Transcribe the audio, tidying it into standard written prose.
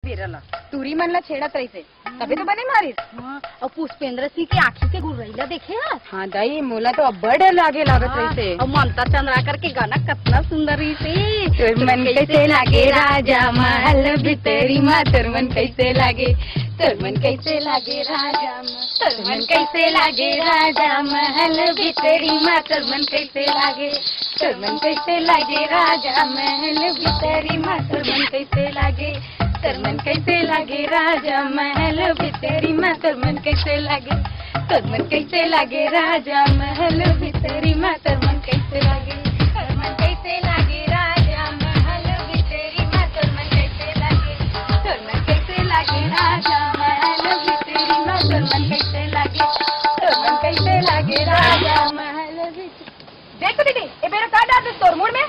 विरला तुरी मनला छेड़त रही से तभी तो बने मारिस। हाँ, और पुष्पेंद्र सिंह की आँखी के गुर्रैला देखे है। हाँ दाई मोला तो अब बड़े लागे लागत रही से। और ममता चंद्राकर के गाना कितना सुंदर रही से। तोर मन कैसे लागे राजा महल भितरी माँ तोर मन कैसे लागे तोर मन कैसे लागे राजा तोर मन कैसे लागे राजा महल भितरी माँ तोर मन कैसे लागे तोर मन कैसे लागे राजा महल भितरी माँ तोर मन कैसे लागे तोर मन कैसे लागे राजा महल भितरी माँ तोर मन कैसे लागे तोर मन कैसे लागे राजा महल भितरी माँ तोर मन कैसे लागे तोर मन कैसे लागे राजा महल भितरी माँ तोर मन कैसे लागे तोर मन कैसे लागे राजा महल भितरी माँ तोर मन कैसे लागे तोर मन कैसे लागे राजा महल भितरी। देखो दीदी ये मेरा कार्ड आ तोर मूड में